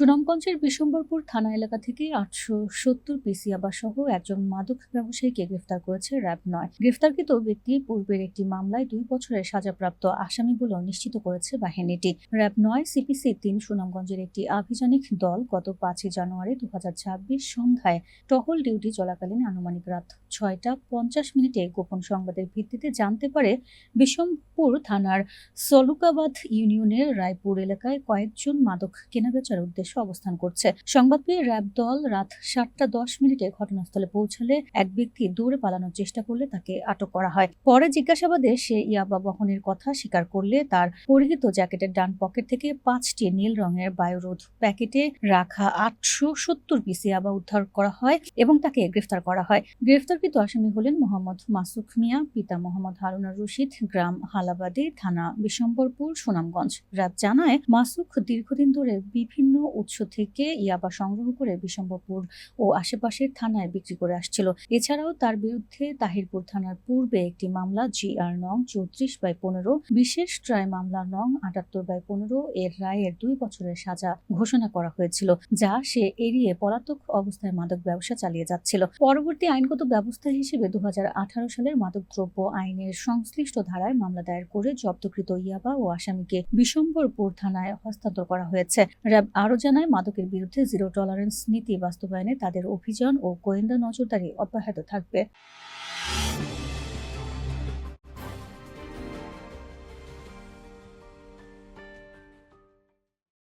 সুনামগঞ্জের বিশম্বরপুর থানা এলাকা থেকে ৮৭০ পিসি ইয়াবাসহ একজন মাদক ব্যবসায়ীকে গ্রেফতার করেছে র্যাব-৯। গ্রেফতারকৃত ব্যক্তি পূর্বের একটি মামলায় ২ বছরের সাজাপ্রাপ্ত আসামি বলেও নিশ্চিত করেছে বাহিনীটি। র্যাব-৯ সিপিসি-৩ সুনামগঞ্জের একটি আভিযানিক দল গত ৫ই জানুয়ারি ২০২৬ সন্ধ্যায় টহল ডিউটি চলাকালীন আনুমানিক রাত ৬টা ৫০ মিনিটে গোপন সংবাদের ভিত্তিতে জানতে পারে বিশম্বরপুর থানার সলুকাবাদ ইউনিয়নের রায়পুর এলাকায় কয়েকজন মাদক কেনাবেচার উদ্দেশ্যে অবস্থান করছে। সংবাদ পেয়ে র্যাব দল রাত ৭টা ১০ মিনিটে ঘটনাস্থলে পৌঁছালে এক ব্যক্তি দৌড়ে পালানোর চেষ্টা করলে তাকে আটক করা হয়। পরে জিজ্ঞাসাবাদে সে ইয়াবা বহনের কথা স্বীকার করলে তার পরিহিত জ্যাকেটের ডান পকেট থেকে ৫টি নীল রঙের বায়ুরোধ প্যাকেটে রাখা ৮৭০ পিস ইয়াবা উদ্ধার করা হয় এবং তাকে গ্রেফতার করা হয়। গ্রেফতারকৃত আসামি হলেন মোহাম্মদ মাসুক মিয়া, পিতা মোহাম্মদ হারুনার রশিদ, গ্রাম হালাবাদী, থানা বিশম্বরপুর, সুনামগঞ্জ। র্যাব জানায়, মাসুক দীর্ঘদিন ধরে বিভিন্ন উৎস থেকে ইয়াবা সংগ্রহ করে বিশম্বরপুর ও আশেপাশের থানায় বিক্রি করে আসছিল। এছাড়াও তার বিরুদ্ধে তাহিরপুর থানার পূর্বে একটি মামলা GR নং ৩৪/১৫ বিশেষ ট্রাই মামলা নং ৭৮/১৫ এর রায়ের ২ বছরের সাজা ঘোষণা করা হয়েছিল, যা সে এড়িয়ে পলাতক অবস্থায় মাদক ব্যবসা চালিয়ে যাচ্ছিল। পরবর্তী আইনগত ব্যবস্থা হিসেবে ২০১৮ সালের মাদকদ্রব্য আইনের সংশ্লিষ্ট ধারায় মামলা দায়ের করে জব্দকৃত ইয়াবা ও আসামিকে বিশম্বরপুর থানায় হস্তান্তর করা হয়েছে। র্যাব আরও জানায়, মাদকের বিরুদ্ধে জিরো টলারেন্স নীতি বাস্তবায়নে তাদের অভিযান ও গোয়েন্দা নজরদারি অব্যাহত থাকবে।